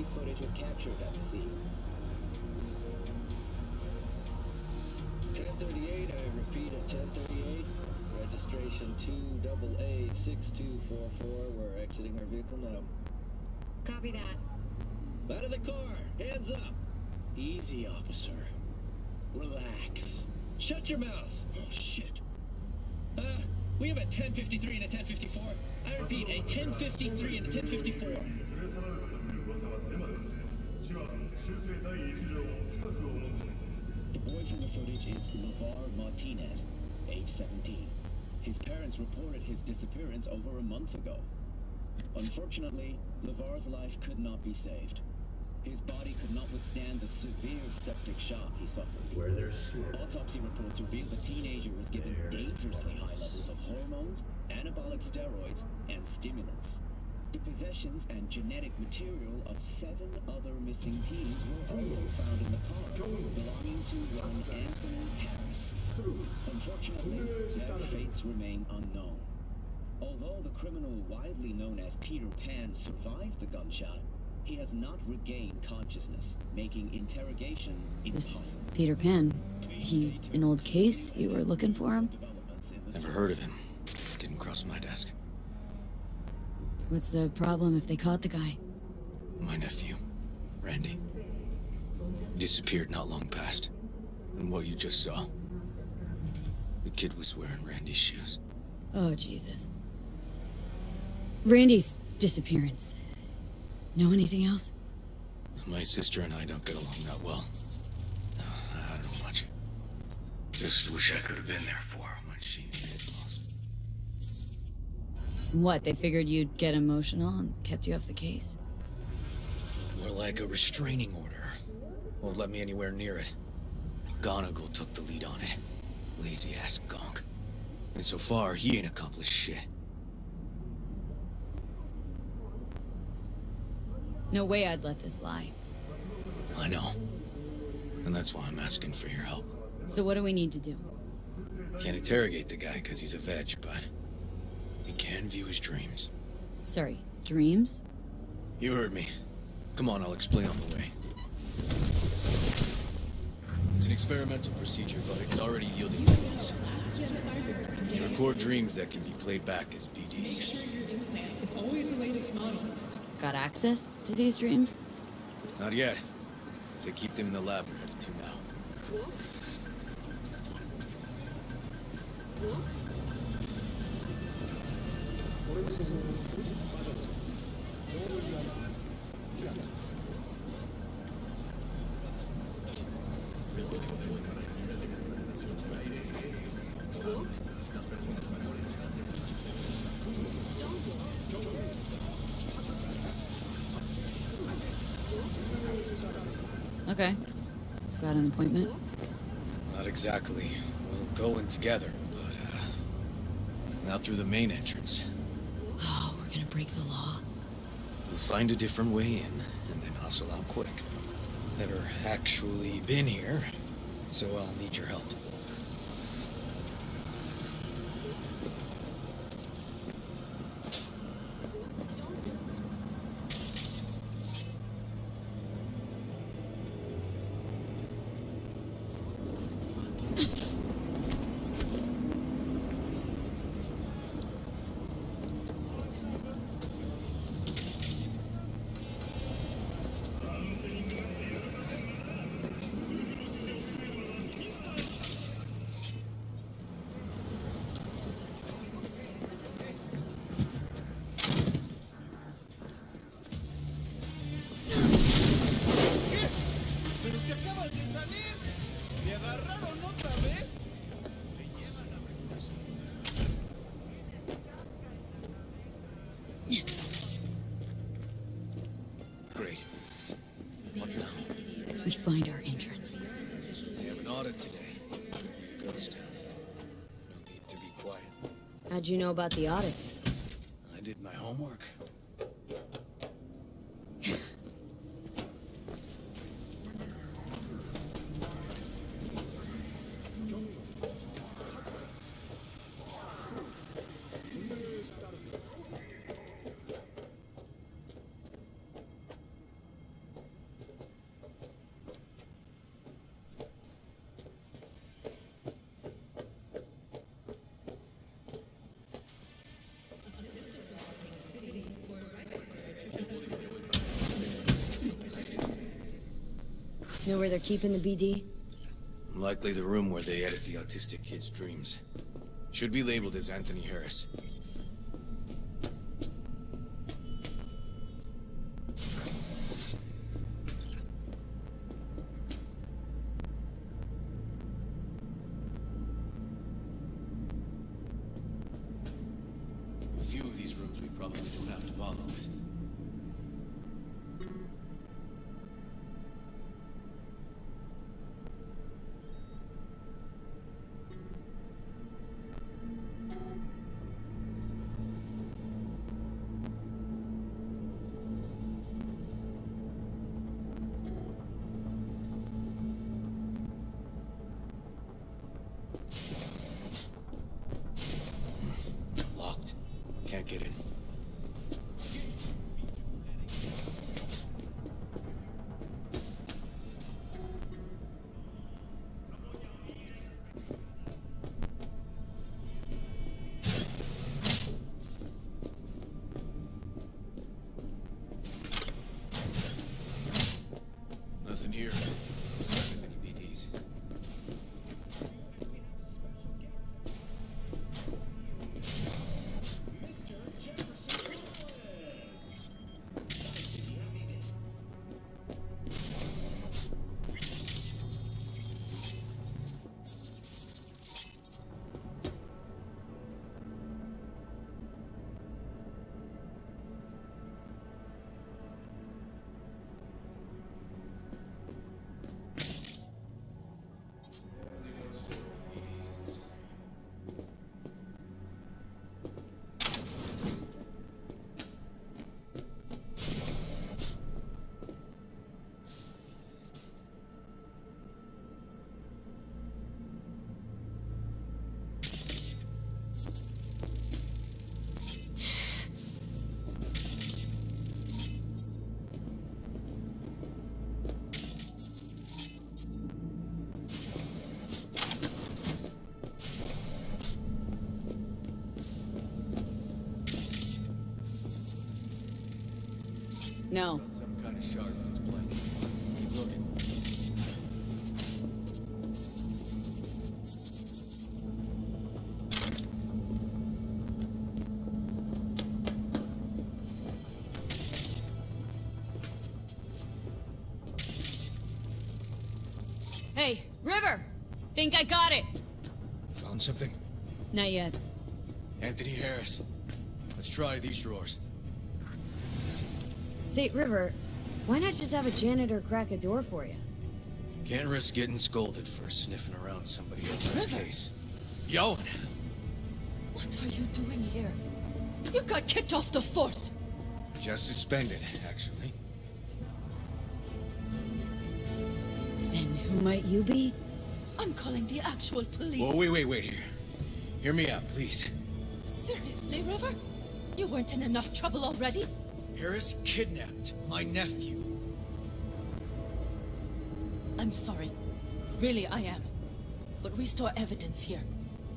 Police footage was captured at the scene. 1038, I repeat at 1038. Registration 2AA6244. We're exiting our vehicle now. Copy that. Out of the car! Hands up! Easy, officer. Relax. Shut your mouth! Oh, shit. We have a 1053 and a 1054. I repeat, a 1053 and a 1054. The boy from the footage is LeVar Martinez, age 17. His parents reported his disappearance over a month ago. Unfortunately, LeVar's life could not be saved. His body could not withstand the severe septic shock he suffered. Where there's smoke. Autopsy reports revealed the teenager was given dangerously high levels of hormones, anabolic steroids, and stimulants. The possessions and genetic material of 7 other missing teens were also found in the car, belonging to one Anthony Harris. Unfortunately, their fates remain unknown. Although the criminal widely known as Peter Pan survived the gunshot, he has not regained consciousness, making interrogation impossible. Peter Pan. He an old case? You were looking for him? Never heard of him. Didn't cross my desk. What's the problem if they caught the guy? My nephew, Randy. Disappeared not long past. And what you just saw. The kid was wearing Randy's shoes. Oh, Jesus. Randy's disappearance. Know anything else? My sister and I don't get along that well. I don't know much. Just wish I could have been there for her when she needed it most. What, they figured you'd get emotional and kept you off the case? More like a restraining order. Won't let me anywhere near it. Gonigal took the lead on it. Lazy-ass gonk. And so far, he ain't accomplished shit. No way I'd let this lie. I know. And that's why I'm asking for your help. So what do we need to do? Can't interrogate the guy because he's a veg, but he can view his dreams. Sorry, dreams? You heard me. Come on, I'll explain on the way. It's an experimental procedure, but it's already yielding results. You record dreams that can be played back as BDs. It's always the latest model. Got access to these dreams? Not yet. They keep them in the lab we're headed to now. Okay. Got an appointment? Not exactly. We'll go in together, but, not through the main entrance. Oh, we're gonna break the law. We'll find a different way in, and then hustle out quick. Never actually been here, so I'll need your help. Great. What now? We find our entrance. They have an audit today. Could be a ghost town. No need to be quiet. How'd you know about the audit? I did my homework. Know where they're keeping the BD? Likely the room where they edit the autistic kid's dreams. Should be labeled as Anthony Harris. A few of these rooms we probably don't have to bother with. Locked. Can't get in. Nothing here. Not many BDs. No. Some kind of shard that's blank. Keep looking. Hey, River! Think I got it! Found something? Not yet. Anthony Harris. Let's try these drawers. Say, River, why not just have a janitor crack a door for you? Can't risk getting scolded for sniffing around somebody else's River. case. Yo! What are you doing here? You got kicked off the force. Just suspended, actually. And who might you be? I'm calling the actual police. Whoa, wait here. Hear me out, please. Seriously, River? You weren't in enough trouble already? Harris kidnapped my nephew. I'm sorry. Really, I am. But we store evidence here,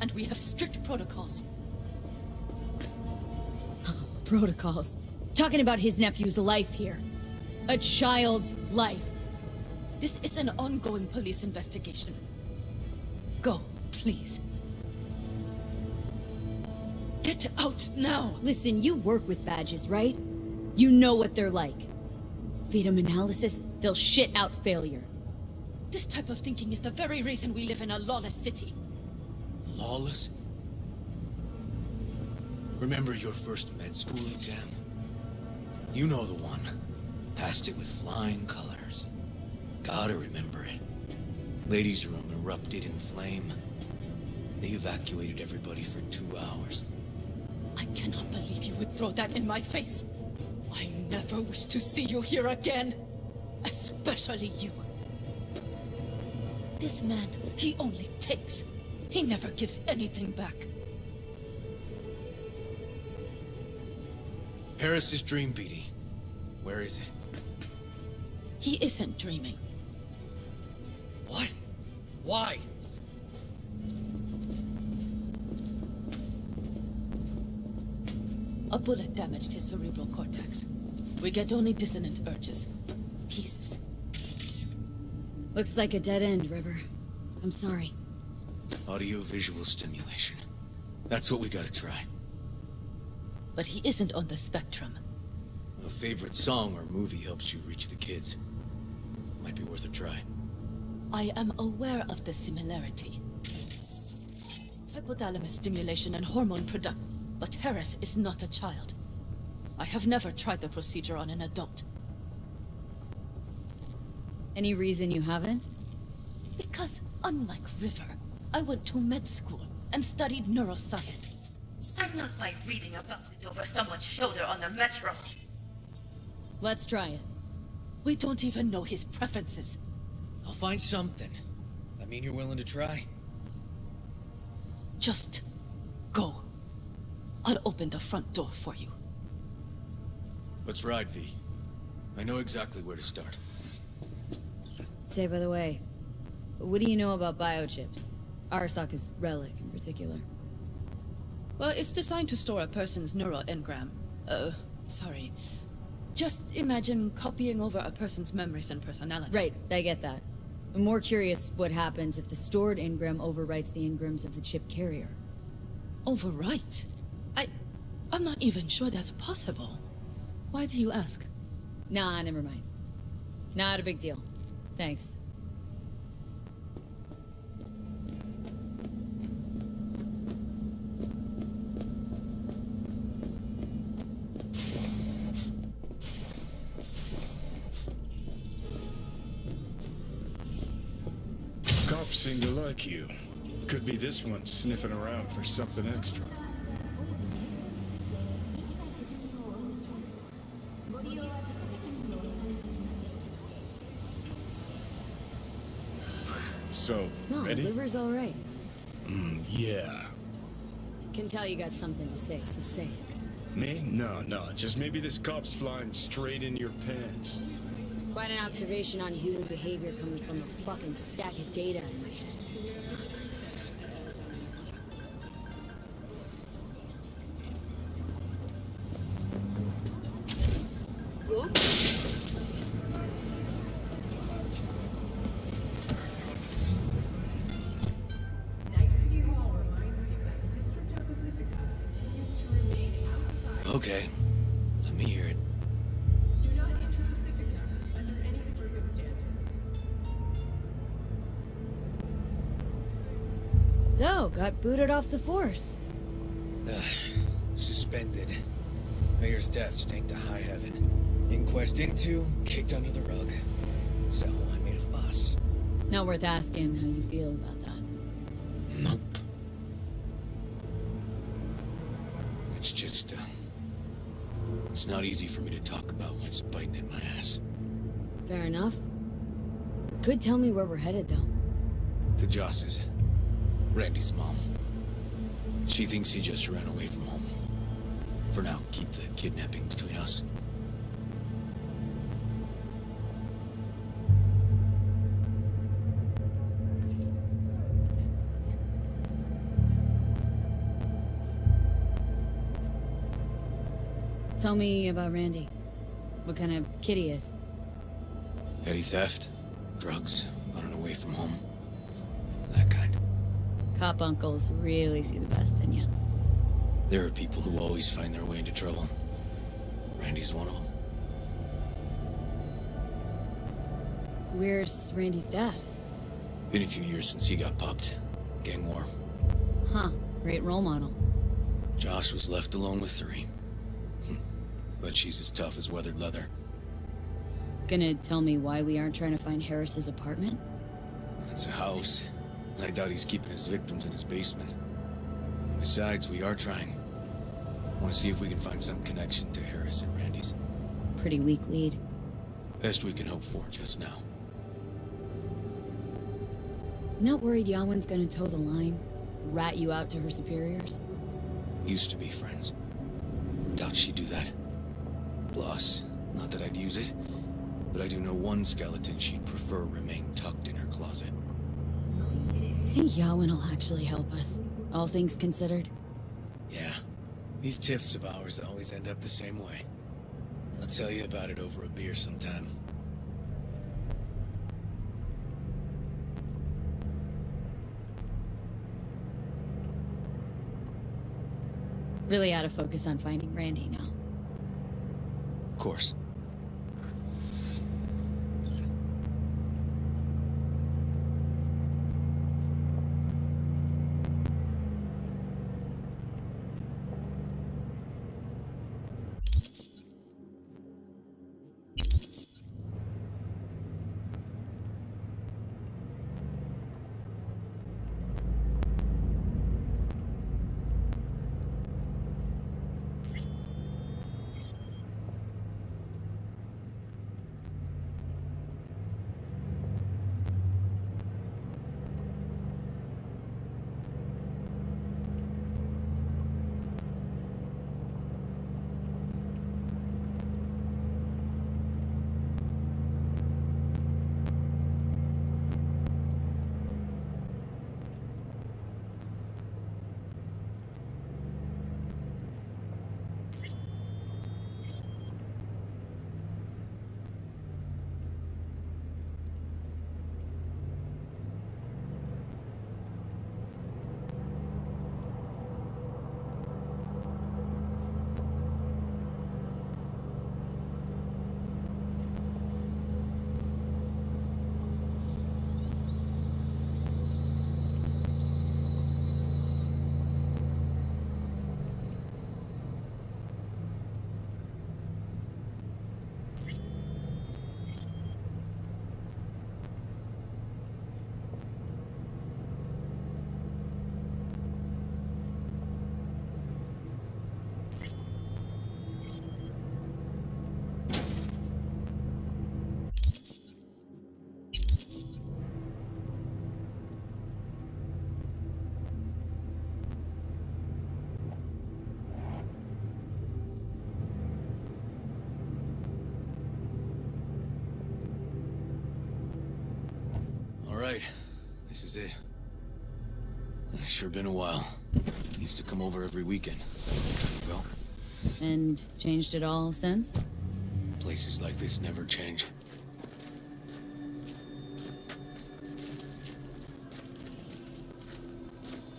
and we have strict protocols. Protocols. Talking about his nephew's life here. A child's life. This is an ongoing police investigation. Go, please. Get out now! Listen, you work with badges, right? You know what they're like. Feed them analysis, they'll shit out failure. This type of thinking is the very reason we live in a lawless city. Lawless? Remember your first med school exam? You know the one. Passed it with flying colors. Gotta remember it. Ladies' room erupted in flame. They evacuated everybody for 2 hours. I cannot believe you would throw that in my face. I never wish to see you here again. Especially you. This man, he only takes. He never gives anything back. Harris's dream, BD. Where is it? He isn't dreaming. What? Why? A bullet damaged his cerebral cortex. We get only dissonant urges. Pieces. Looks like a dead end, River. I'm sorry. Audio-visual stimulation. That's what we gotta try. But he isn't on the spectrum. A favorite song or movie helps you reach the kids. Might be worth a try. I am aware of the similarity. Hypothalamus stimulation and hormone production. But Harris is not a child. I have never tried the procedure on an adult. Any reason you haven't? Because, unlike River, I went to med school and studied neuroscience. And not by reading about it over someone's shoulder on the metro. Let's try it. We don't even know his preferences. I'll find something. I mean, you're willing to try? Just go. I'll open the front door for you. Let's ride, V. I know exactly where to start. Say, by the way, what do you know about biochips? Arasaka's relic in particular. Well, it's designed to store a person's neural engram. Sorry. Just imagine copying over a person's memories and personality. Right, I get that. I'm more curious what happens if the stored engram overwrites the engrams of the chip carrier. Overwrite? I'm not even sure that's possible. Why do you ask? Nah, never mind. Not a big deal. Thanks. Cops seem to like you. Could be this one sniffing around for something extra. So, No, ready? liver's alright. Yeah. Can tell you got something to say, so say it. Me? No. Just maybe this cop's flying straight in your pants. Quite an observation on human behavior coming from a fucking stack of data in my head. Okay. Let me hear it. Do not enter Pacifica under any circumstances. So, got booted off the force. Suspended. Mayor's death stank to high heaven. Inquest into, kicked under the rug. So I made a fuss. Not worth asking how you feel about that. Nope. It's just, it's not easy for me to talk about what's biting in my ass. Fair enough. Could tell me where we're headed, though. To Joss's. Randy's mom. She thinks he just ran away from home. For now, keep the kidnapping between us. Tell me about Randy. What kind of kid he is. Petty theft, drugs, running away from home. That kind. Cop uncles really see the best in you. There are people who always find their way into trouble. Randy's one of them. Where's Randy's dad? Been a few years since he got popped. Gang war. Huh, great role model. Josh was left alone with 3. But she's as tough as weathered leather. Gonna tell me why we aren't trying to find Harris's apartment? That's a house. I doubt he's keeping his victims in his basement. Besides, we are trying. Want to see if we can find some connection to Harris and Randy's. Pretty weak lead. Best we can hope for just now. Not worried Yawen's gonna toe the line? Rat you out to her superiors? Used to be friends. Doubt she'd do that. Plus, not that I'd use it, but I do know one skeleton she'd prefer remain tucked in her closet. Think Yawen will actually help us, all things considered? Yeah, these tiffs of ours always end up the same way. I'll tell you about it over a beer sometime. Really out of focus on finding Randy now. Of course. All right, this is it. It's sure been a while. Used to come over every weekend. Well, And changed it all since? places like this never change.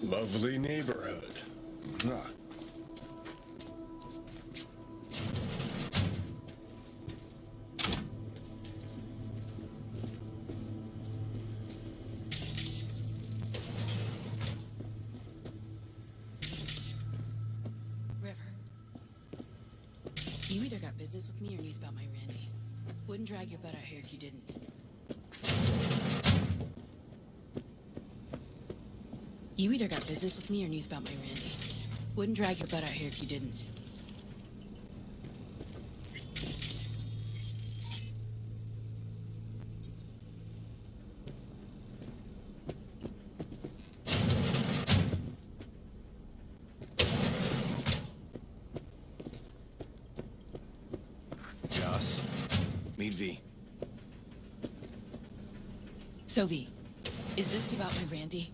Lovely neighborhood. Huh. River. You either got business with me or news about my Randy. Wouldn't drag your butt out here if you didn't. You either got business with me or news about my Randy. Wouldn't drag your butt out here if you didn't. Joss, meet V. So V, is this about my Randy?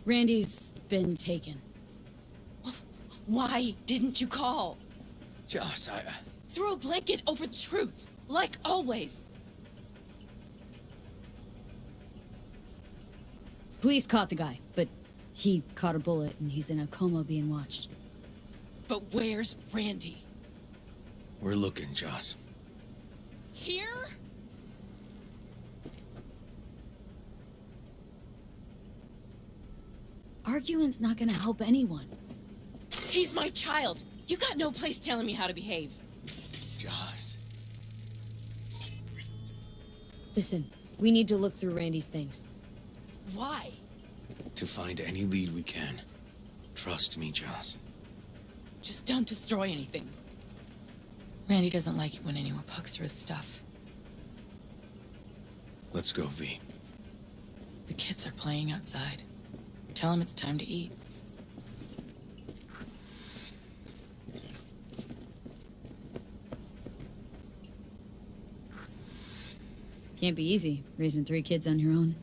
Randy's been taken. Why didn't you call? Joss, Throw a blanket over the truth, like always. Police caught the guy, but he caught a bullet and he's in a coma being watched. But where's Randy? we're looking, Joss. Here? Arguing's not gonna help anyone. He's my child. You got no place telling me how to behave. Joss. Listen, we need to look through Randy's things. Why? To find any lead we can. Trust me, Joss. Just don't destroy anything. Randy doesn't like it when anyone pokes through his stuff. Let's go, V. The kids are playing outside. Tell them it's time to eat. Can't be easy, raising 3 kids on your own.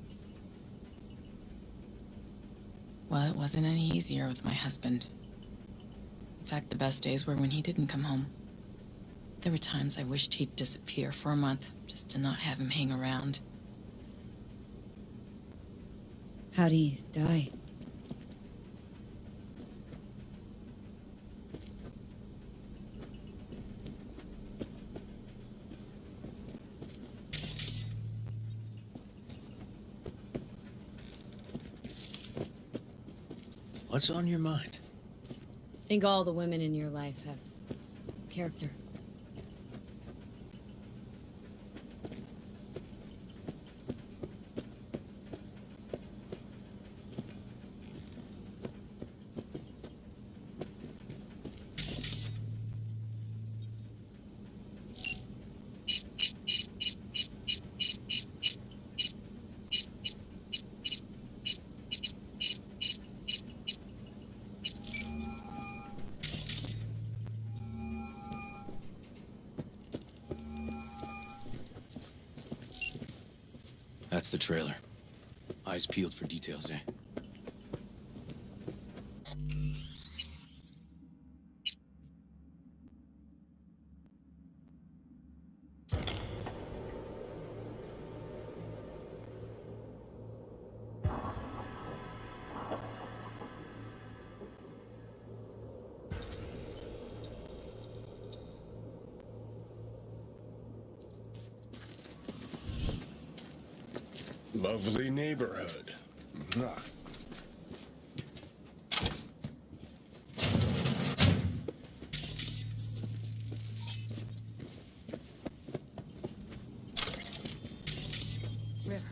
Well, it wasn't any easier with my husband. In fact, the best days were when he didn't come home. There were times I wished he'd disappear for a month, just to not have him hang around. How'd he die? What's on your mind? Think all the women in your life have character. That's the trailer. Eyes peeled for details, eh? Lovely neighborhood. Mwah. River.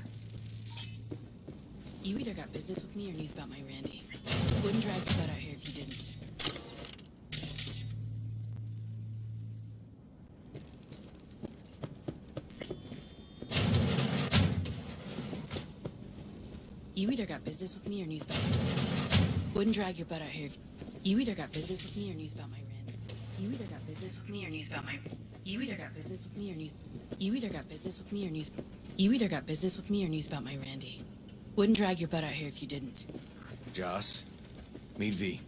You either got business with me or news about my Randy. Wouldn't drag your butt out here if you didn't. You either got business with me or news about my Randy. Wouldn't drag your butt out here if you either got business with me or news about my Randy. You either got business with me or news about my You either got business with me or news You either got business with me or news You either got business with me or news about my Randy. Wouldn't drag your butt out here if you didn't. Joss, meet V.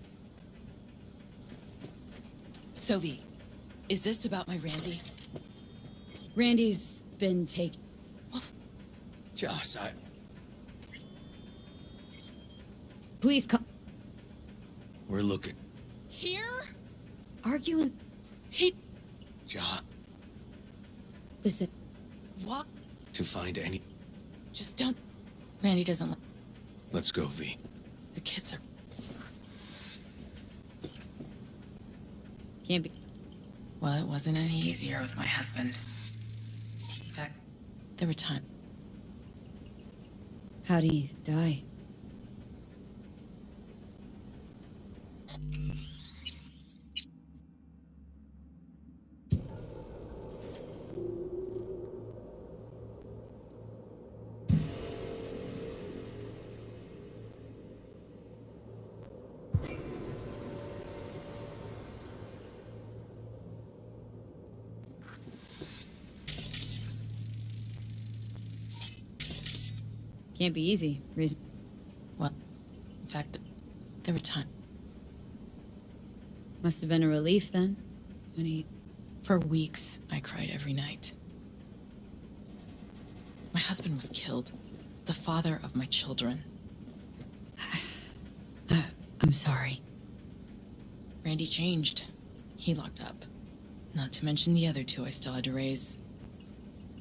So V, is this about my Randy? Randy's been taken. Joss, Please come. we're looking. Here? Arguing. He Joss, Listen, what? to find any... Just don't. Randy doesn't like Let's go, V. the kids are can't be. Well, it wasn't any easier with my husband. In fact, there were times. How'd he die? Can't be easy. Well, in fact, there were times. Must have been a relief then, when he... For weeks, I cried every night. My husband was killed. The father of my children. I'm sorry. Randy changed. He locked up. Not to mention the other two I still had to raise.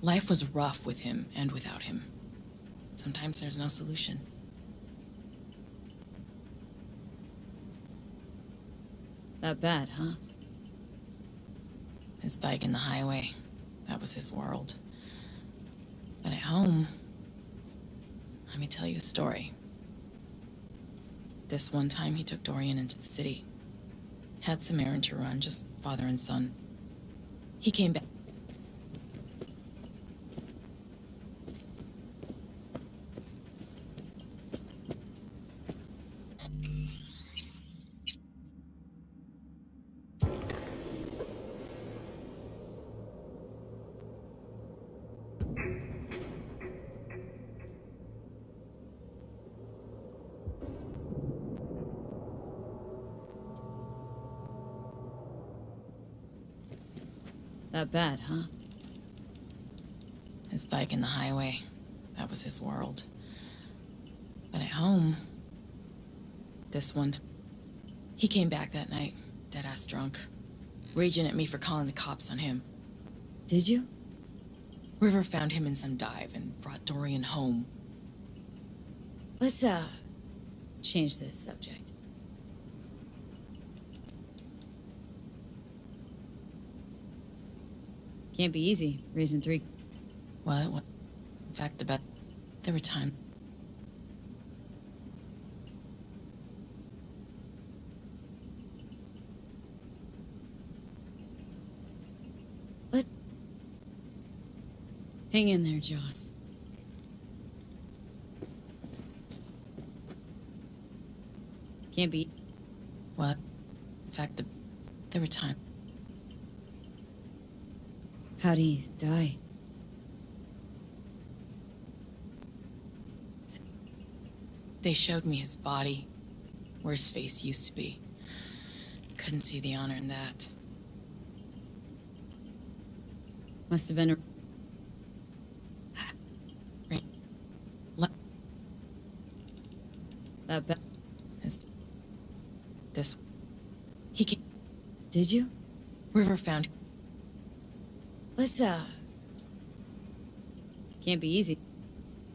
Life was rough with him and without him. Sometimes there's no solution. That bad, huh? His bike in the highway, that was his world. But at home, let me tell you a story. This one time he took Dorian into the city. Had some errand to run, just father and son. He came back. That bad, huh? His bike in the highway, that was his world. But at home, this one, he came back that night, dead-ass drunk, raging at me for calling the cops on him. Did you? River found him in some dive and brought Dorian home. Let's, change this subject. Can't be easy, raising three. What? In fact, there were times. Hang in there, Joss. Can't be. What? In fact, there were times. How'd he die? They showed me his body, where his face used to be. Couldn't see the honor in that. Must have been a... Right. That ba- This. He came. Did you? River found. Let's, Can't be easy.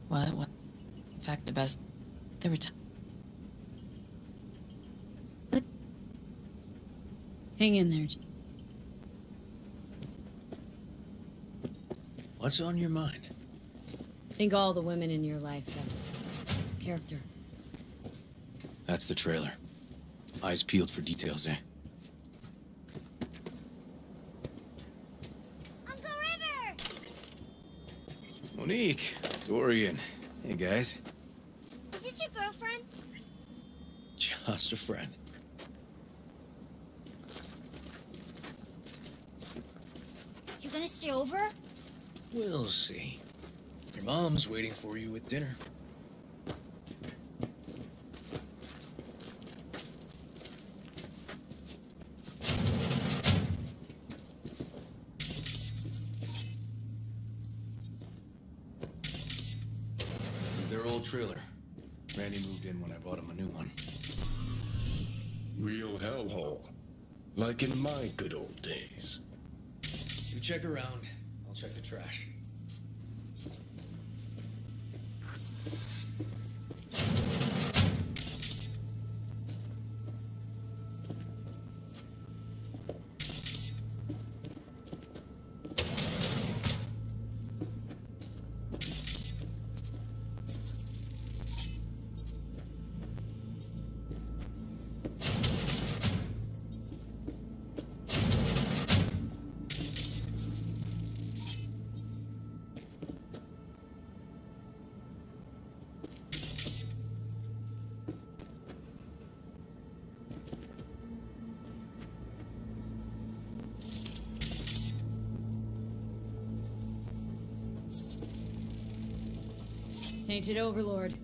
What? In fact, there were times. Hang in there. What's on your mind? Think all the women in your life have character. That's the trailer. Eyes peeled for details, eh? Uncle River! Monique, Dorian. Hey, guys. Is this your girlfriend? Just a friend. You gonna stay over? We'll see. Your mom's waiting for you at dinner. This is their old trailer. Randy moved in when I bought him a new one. Real hellhole. Like in my good old days. You check around. I'll check the trash. Tainted Overlord.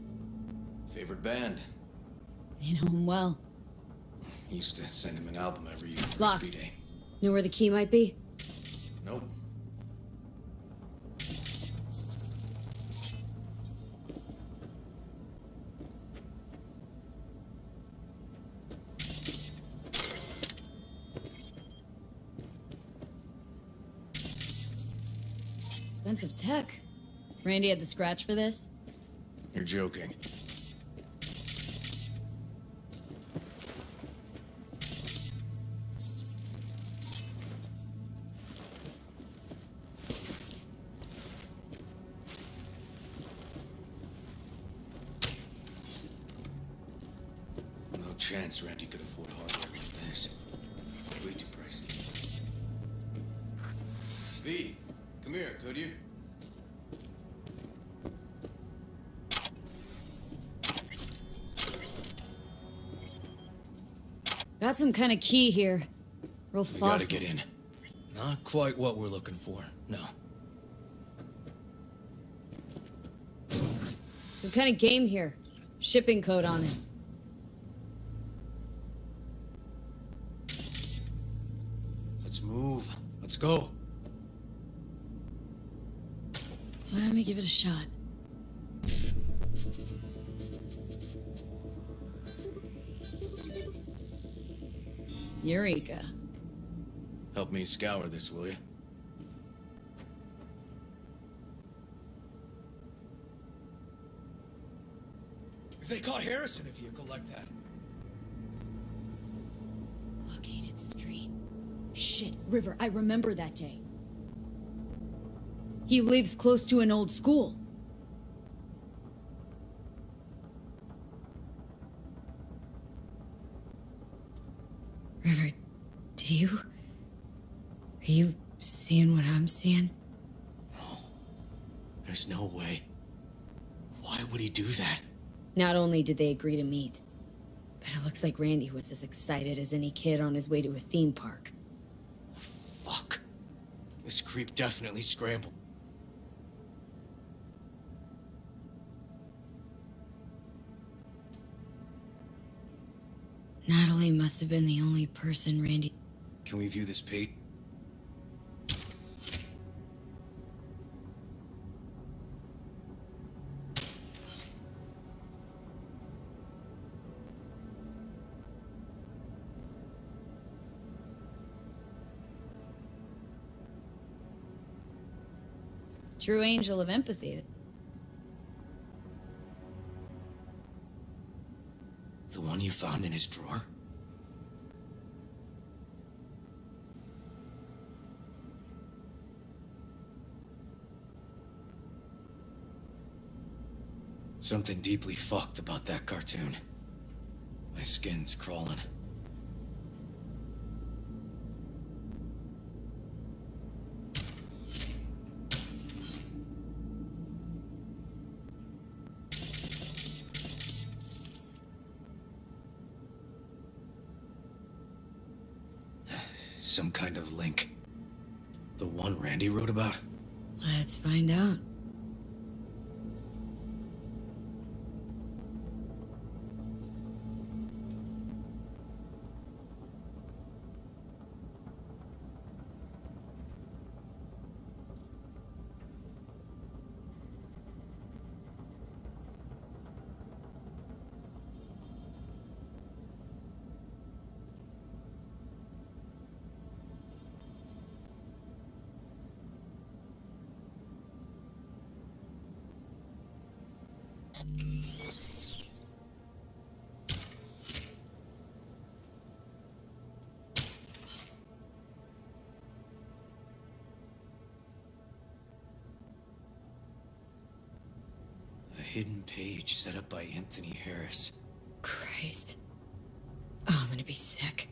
Favorite band? You know him well. Used to send him an album every year for Locked. his B-Day. Know where the key might be? Nope. Expensive tech. Randy had the scratch for this? You're joking. No chance Randy could afford hardware like this. Way too pricey. V, come here, could you? Got some kind of key here. Real We fossil. gotta get in. Not quite what we're looking for, no. Some kind of game here. Shipping code on it. Let's move. Let's go. Let me give it a shot. Eureka. Help me scour this, will you? If they caught Harris in a vehicle like that. Blockaded street. Shit, River, I remember that day. He lives close to an old school. River, are you seeing what I'm seeing? No. There's no way. Why would he do that? Not only did they agree to meet, but it looks like Randy was as excited as any kid on his way to a theme park. Fuck. This creep definitely scrambled. Natalie must have been the only person Randy... Can we view this page? True angel of empathy. The one you found in his drawer? Something deeply fucked about that cartoon. My skin's crawling. Some kind of link. The one Randy wrote about? Let's find out. A hidden page set up by Anthony Harris. Christ. Oh, I'm gonna be sick.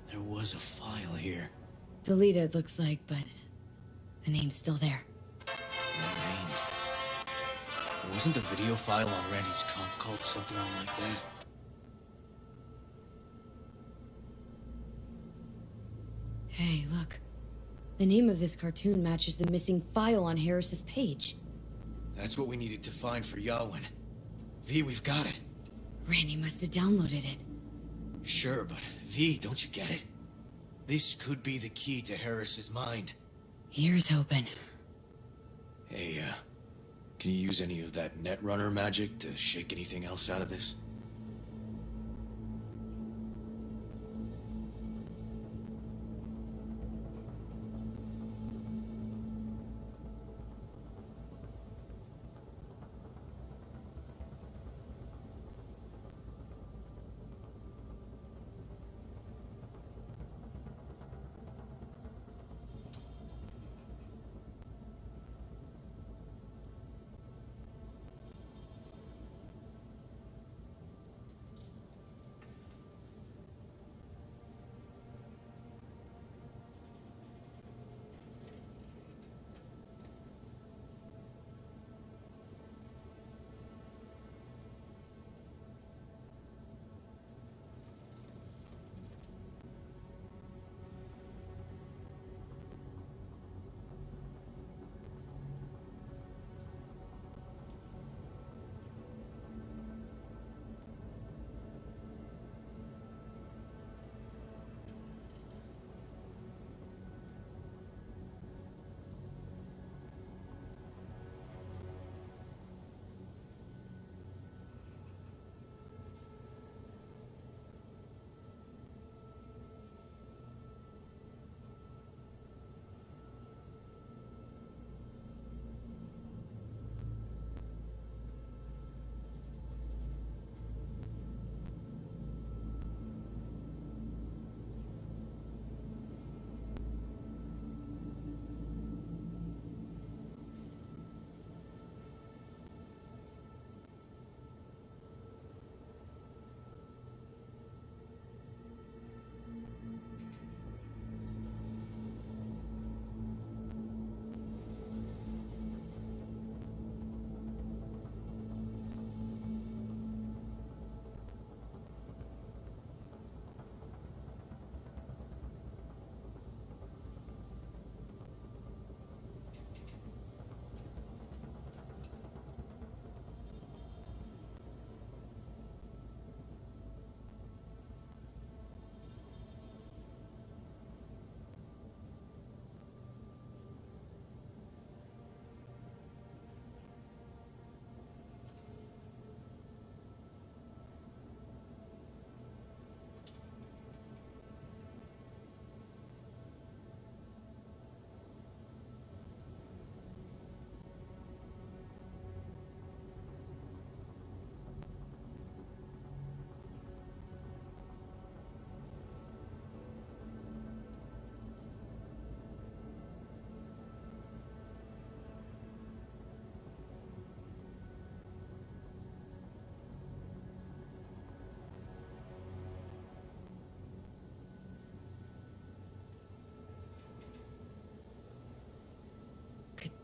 There was a file here. Deleted, looks like, but the name's still there. That name. Wasn't the video file on Randy's comp called something like that? Hey, look. The name of this cartoon matches the missing file on Harris's page. That's what we needed to find for Yawin. V, we've got it. Randy must have downloaded it. Sure, but V, don't you get it? This could be the key to Harris's mind. Here's hoping. Hey, can you use any of that Netrunner magic to shake anything else out of this?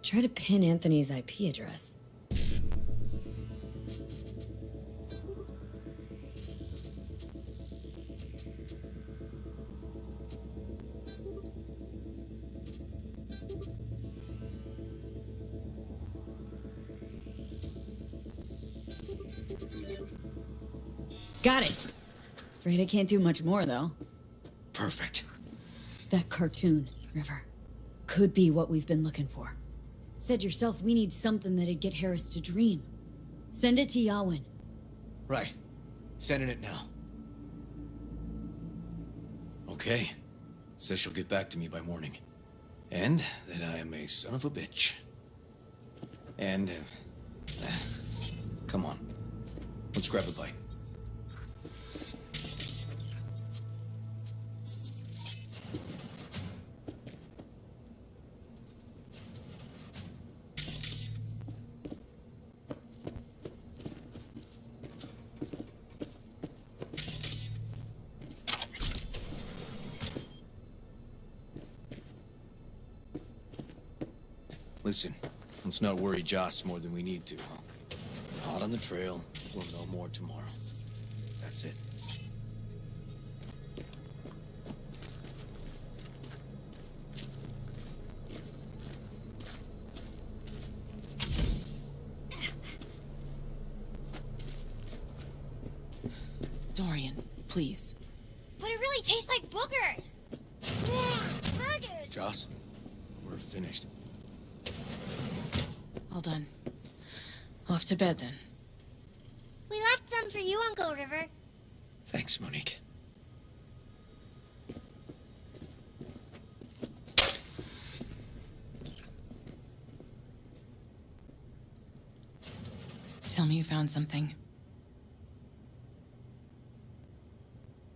Try to pin Anthony's IP address. Got it! Afraid I can't do much more, though. Perfect. That cartoon, River, could be what we've been looking for. Said yourself we need something that'd get Harris to dream. Send it to Yawin. Right. Sending it now. Okay. Says she'll get back to me by morning. And that I am a son of a bitch. And, come on. Let's grab a bite. Listen, let's not worry Joss more than we need to, huh? We're hot on the trail. We'll know more tomorrow. That's it. Dorian, please. But it really tastes like boogers. Yeah, burgers. Joss, we're finished. All done. Off to bed, then. We left some for you, Uncle River. Thanks, Monique. Tell me you found something.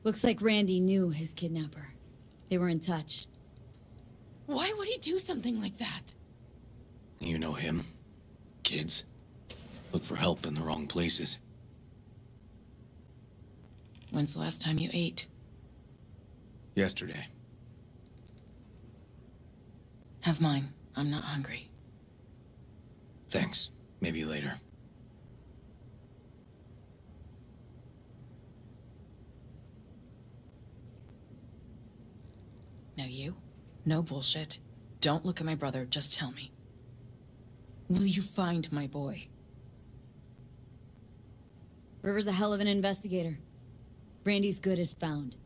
Looks like Randy knew his kidnapper. They were in touch. Why would he do something like that? You know him. Kids. Look for help in the wrong places. When's the last time you ate? Yesterday. Have mine. I'm not hungry. Thanks. Maybe later. Now you? No bullshit. Don't look at my brother, just tell me. Will you find my boy? River's a hell of an investigator. Randy's good as found.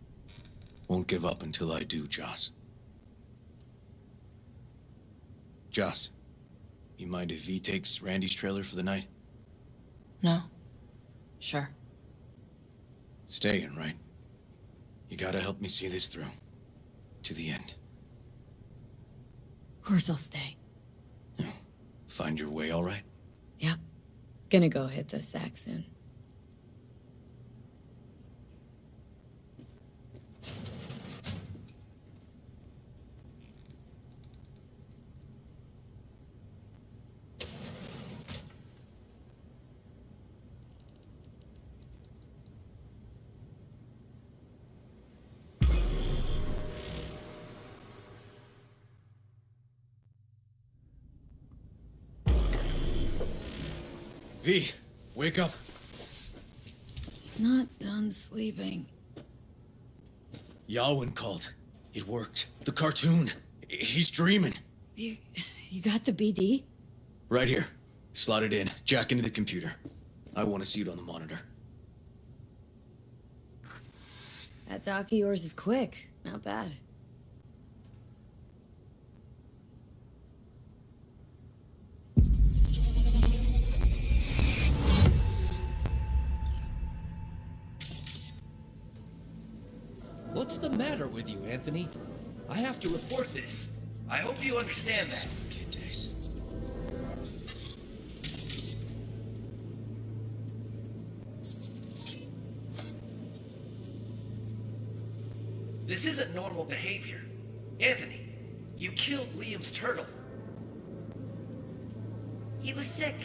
Won't give up until I do, Joss. Joss, you mind if V takes Randy's trailer for the night? No? Sure. Staying, right? You gotta help me see this through. To the end. Of course I'll stay. Yeah. Find your way all right? Yep. Gonna go hit the sack soon. V, wake up. Not done sleeping. Yawin called. It worked. The cartoon. He's dreaming. You got the BD? Right here. Slot it in. Jack into the computer. I want to see it on the monitor. That doc of yours is quick. Not bad. What's the matter with you, Anthony? I have to report this. I hope you understand that. Kid days. This isn't normal behavior. Anthony, you killed Liam's turtle. He was sick.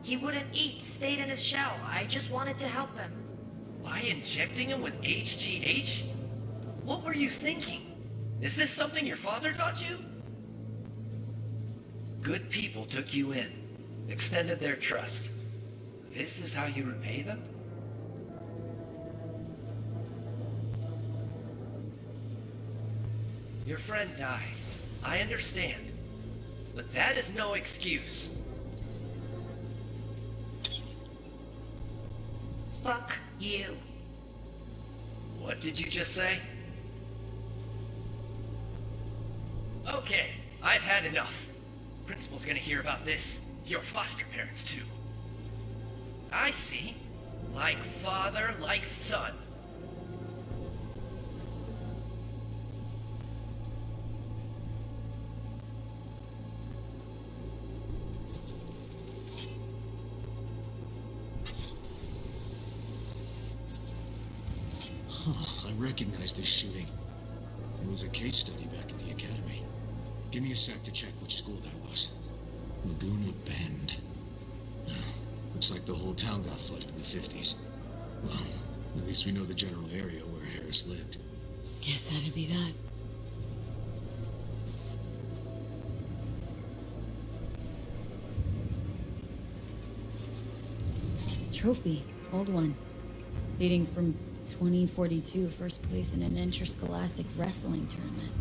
He wouldn't eat, stayed in his shell. I just wanted to help him. By injecting him with HGH? What were you thinking? Is this something your father taught you? Good people took you in, extended their trust. This is how you repay them? Your friend died. I understand. But that is no excuse. Fuck you. What did you just say? Okay, I've had enough. Principal's gonna hear about this. Your foster parents, too. I see. Like father, like son. I recognize this shooting. It was a case study back at the academy. Give me a sec to check which school that was. Laguna Bend. Looks like the whole town got flooded in the 50s. Well, at least we know the general area where Harris lived. Guess that'd be that. Trophy. Old one. Dating from 2042, first place in an interscholastic wrestling tournament.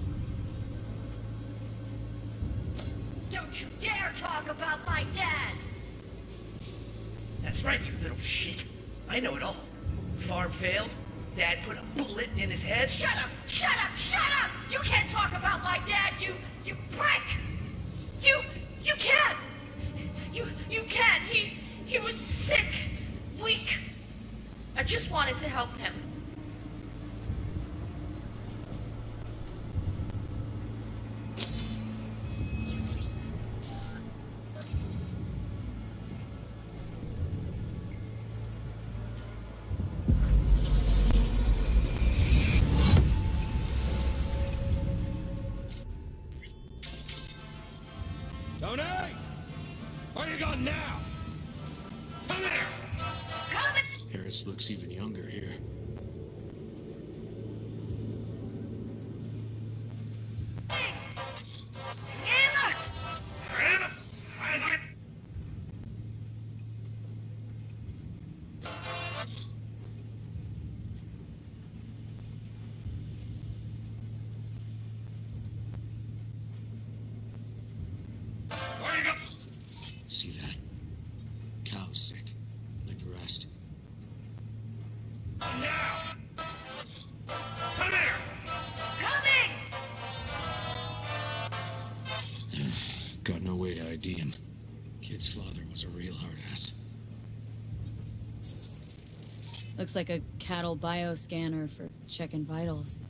Don't you dare talk about my dad! That's right, you little shit. I know it all. Farm failed. Dad put a bullet in his head. Shut up! Shut up! Shut up! You can't talk about my dad, you prick! You can't! You can't! He was sick, weak. I just wanted to help him. Tony! Where you going now? Come here! Harris looks even younger here. See that? Cow's sick, like the rest. Now! Come here! Coming! Got no way to ID him. Kid's father was a real hard ass. Looks like a cattle bioscanner for checking vitals.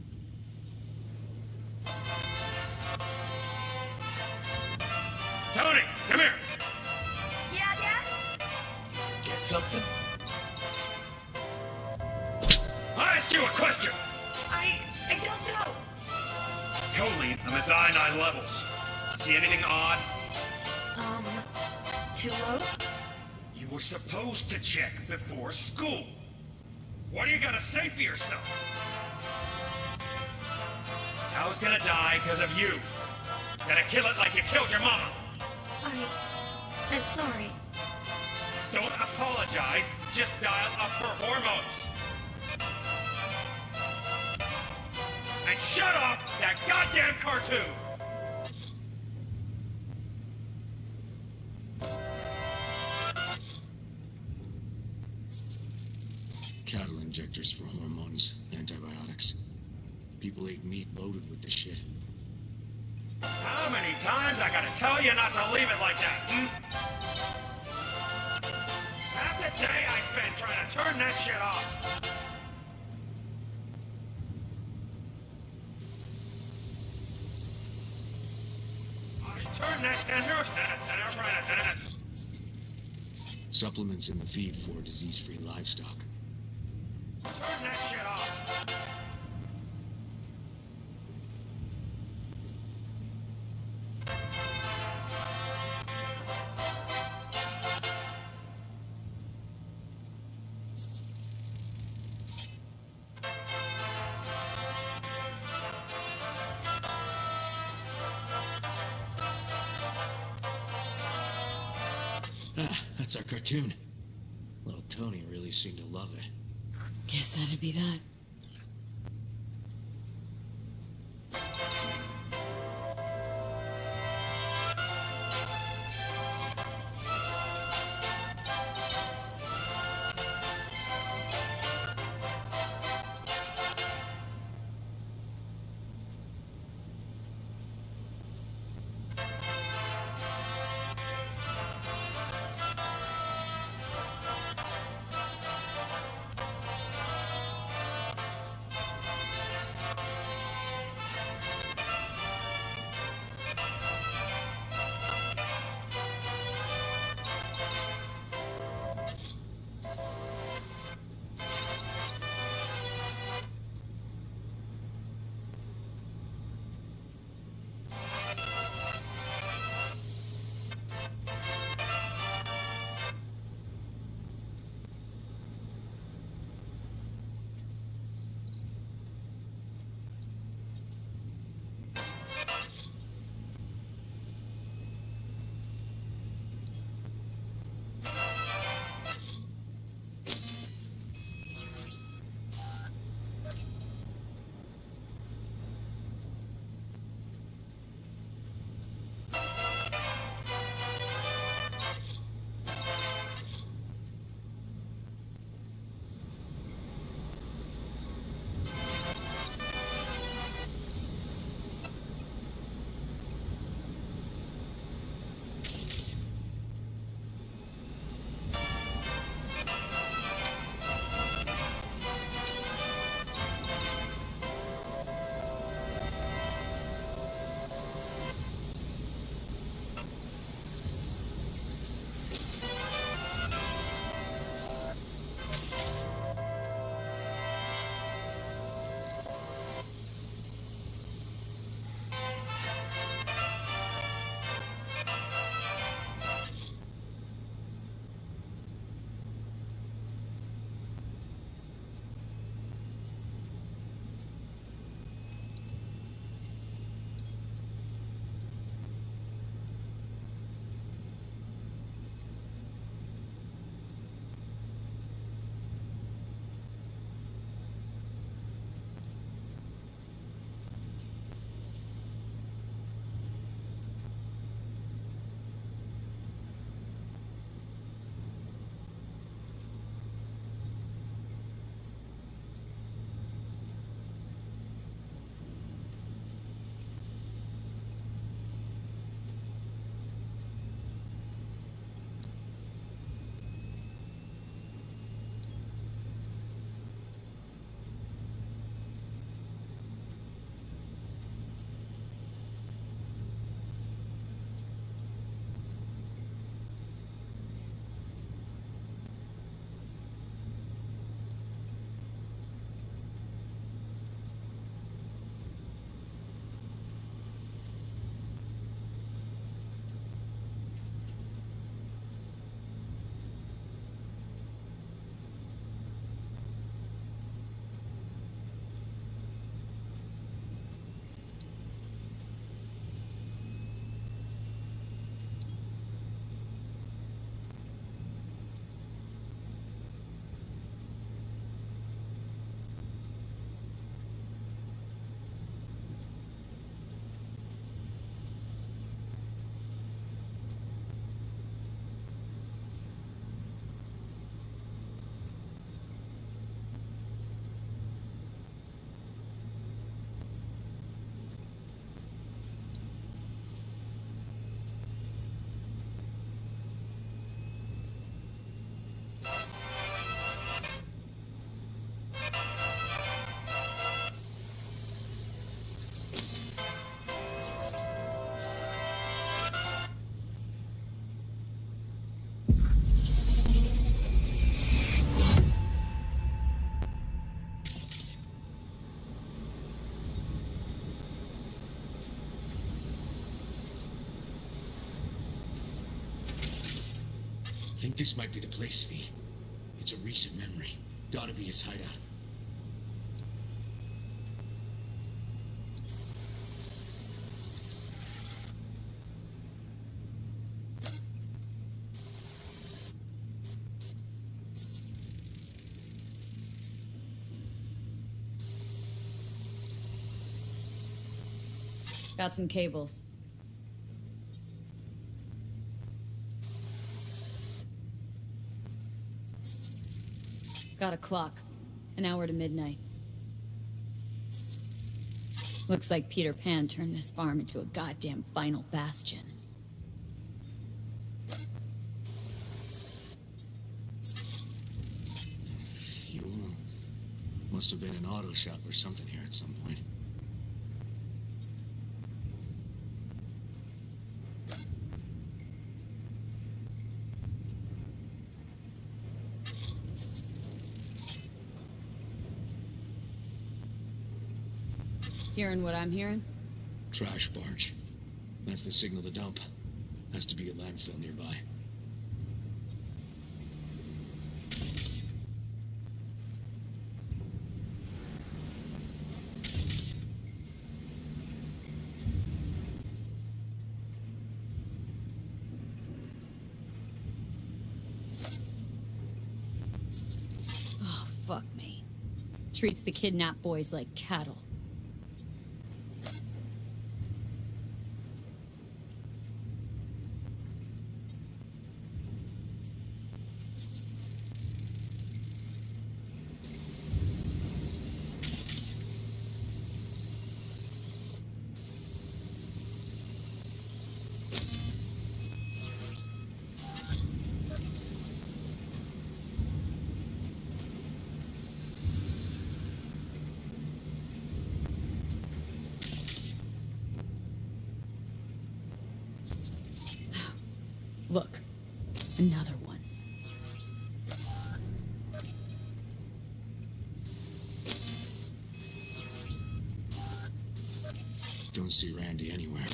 Tony, come here! Yeah, Dad? Get something? I asked you a question! I don't know. Totally, I'm at the I-9 levels. See anything odd? Too low? You were supposed to check before school. What do you gotta say for yourself? I was gonna die because of you. Gonna kill it like you killed your mama. I'm sorry. Don't apologize, just dial up her hormones. And shut off that goddamn cartoon! Cattle injectors for hormones, antibiotics. People ate meat loaded with this shit. How many times I gotta tell you not to leave it like that, hmm? Half the day I spent trying to turn that shit off. Turn that Supplements in the feed for disease-free livestock. Turn that shit off. Ah, that's our cartoon. Little Tony really seemed to love it. Guess that'd be that. Think this might be the place, V. It's a recent memory. Gotta be his hideout. Got some cables. Got a clock. An hour to midnight. Looks like Peter Pan turned this farm into a goddamn final bastion. Fuel. Must have been an auto shop or something here at some point. Hearing what I'm hearing? Trash barge. That's the signal to dump. Has to be a landfill nearby. Oh, fuck me. Treats the kidnapped boys like cattle. Look, another one. Don't see Randy anywhere.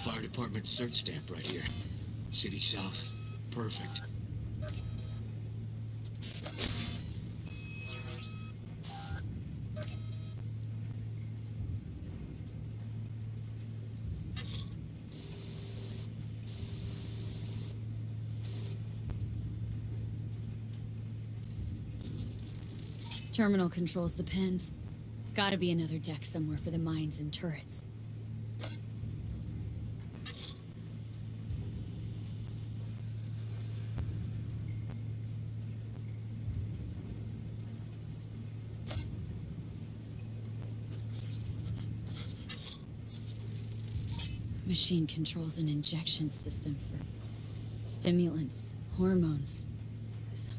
Fire department search stamp right here. City South. Perfect. Terminal controls the pens. Gotta be another deck somewhere for the mines and turrets. Machine controls an injection system for stimulants, hormones, something.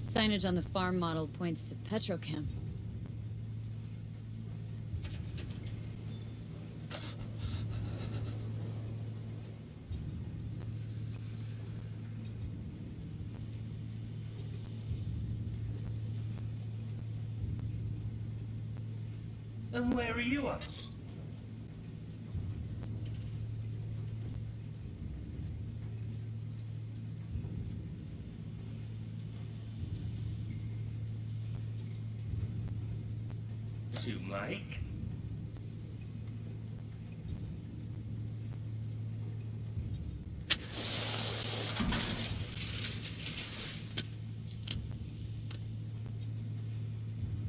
Signage on the farm model points to Petrochem. Then where are you up? To Mike?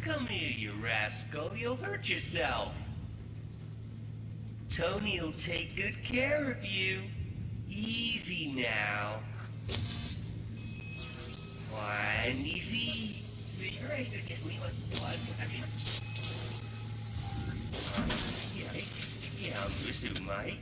Come here, you rascal. You'll hurt yourself. Tony'll take good care of you. Easy now. One easy. You're ready to get me like blood. Yeah, I'm good too, Mike.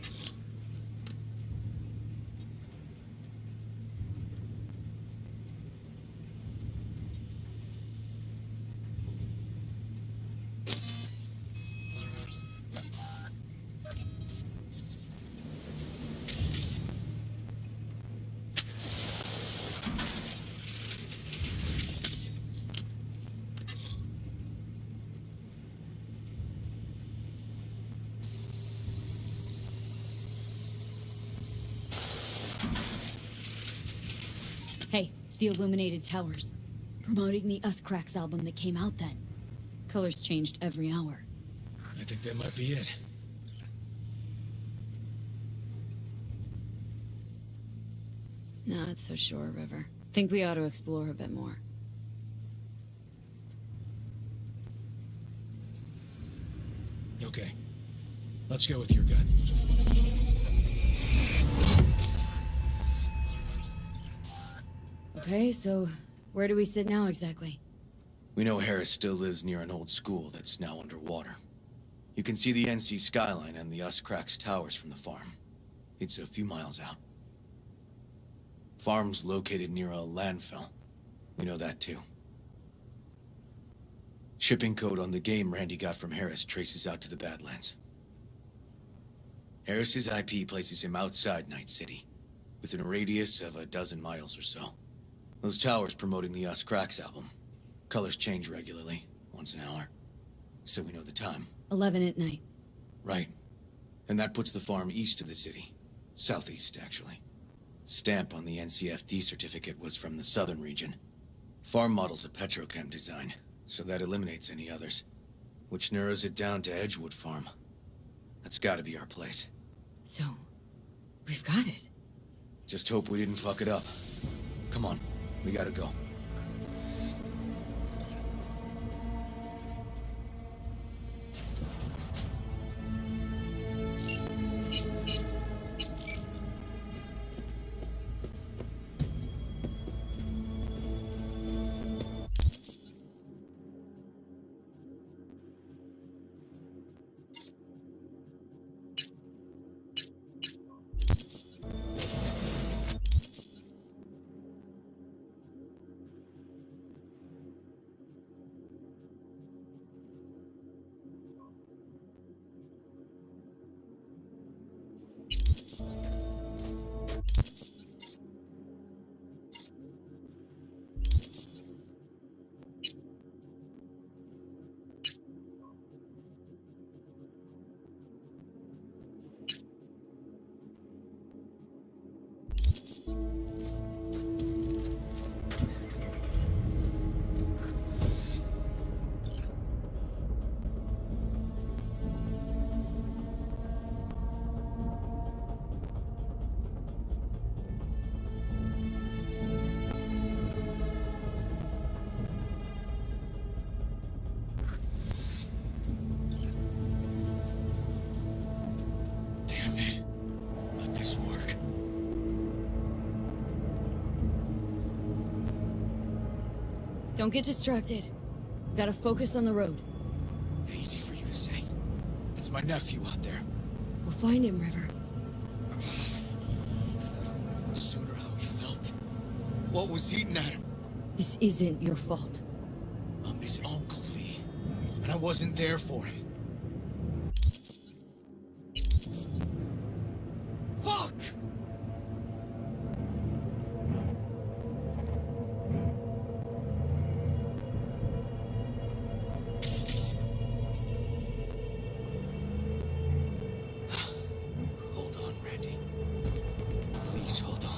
The illuminated towers. Promoting the Us Cracks album that came out then. Colors changed every hour. I think that might be it. Not so sure, River. Think we ought to explore a bit more. Okay. Let's go with your gut. Okay, so where do we sit now exactly? We know Harris still lives near an old school that's now underwater. You can see the NC skyline and the Us Cracks towers from the farm. It's a few miles out. Farm's located near a landfill. We know that too. Shipping code on the game Randy got from Harris traces out to the Badlands. Harris's IP places him outside Night City, within a radius of a dozen miles or so. Those towers promoting the Us Cracks album. Colors change regularly, once an hour. So we know the time. 11 at night. Right. And that puts the farm east of the city. Southeast, actually. Stamp on the NCFD certificate was from the southern region. Farm model's a petrochem design, so that eliminates any others. Which narrows it down to Edgewood Farm. That's gotta be our place. So, we've got it. Just hope we didn't fuck it up. Come on, we gotta go. Damn it. Let this work. Don't get distracted. We gotta focus on the road. Easy for you to say. It's my nephew out there. We'll find him, River. If I'd only known sooner how he felt. What was eating at him? This isn't your fault. I'm his uncle, V. And I wasn't there for him. Fuck! Hold on, Randy. Please hold on.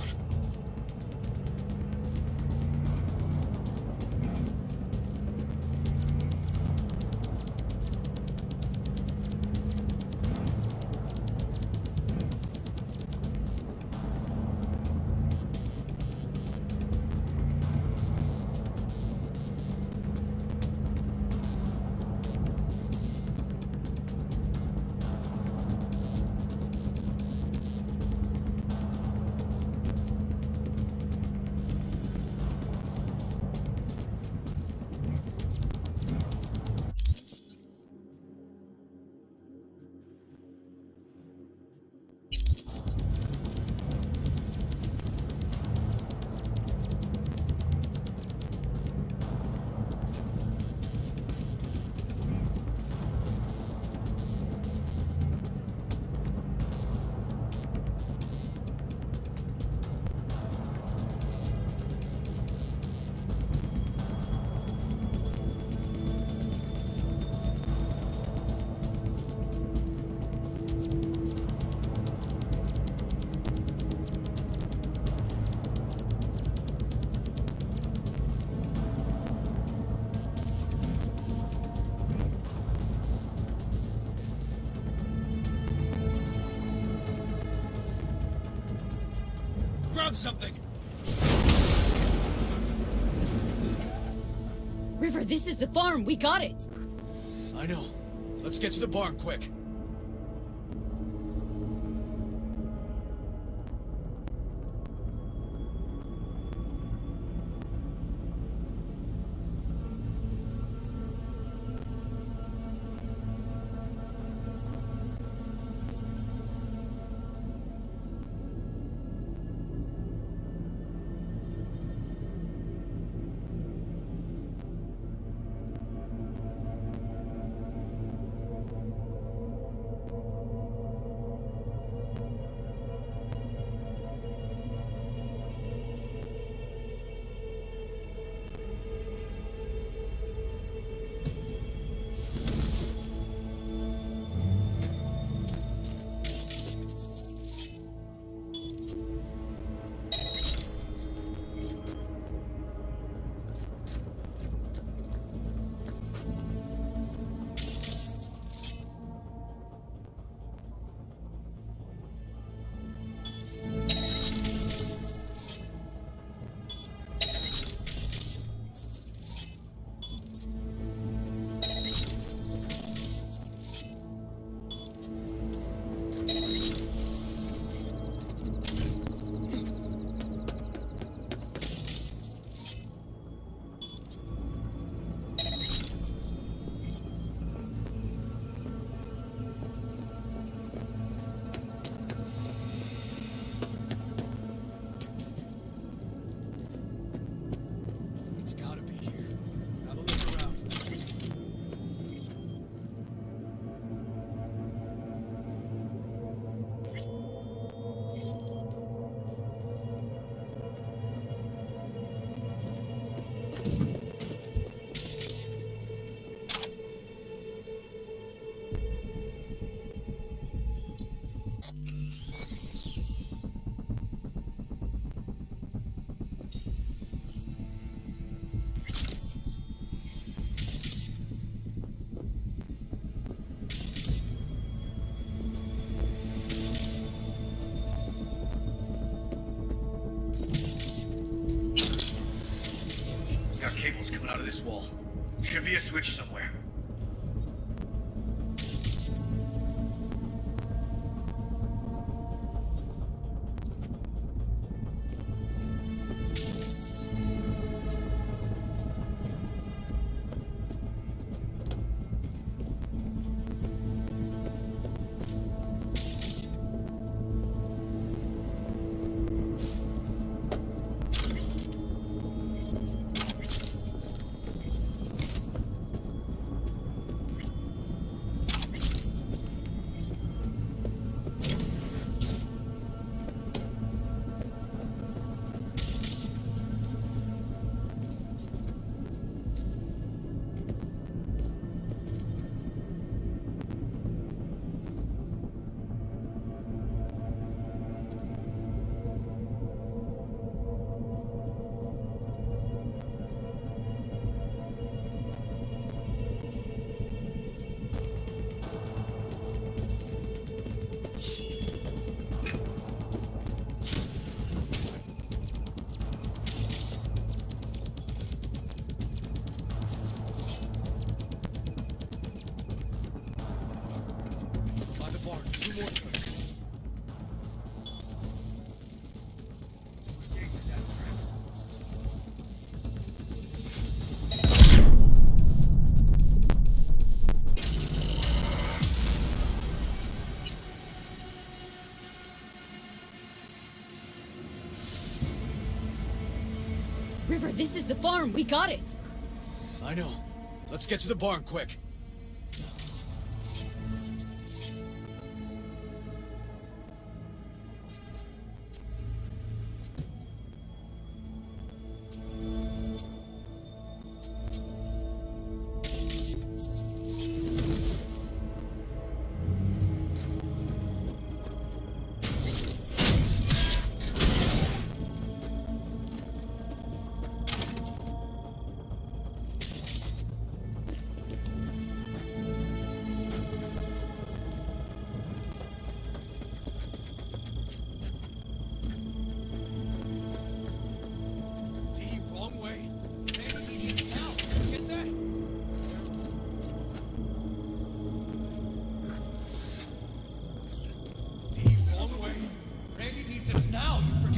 grab something! River, this is the farm. We got it. I know. Let's get to the barn quick. It's gotta be here. Have a look around. Got cables coming out of this wall. Should be a switch somewhere. By the barn, 2 more turns. River, this is the farm. We got it. I know. Let's get to the barn quick.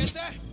get that?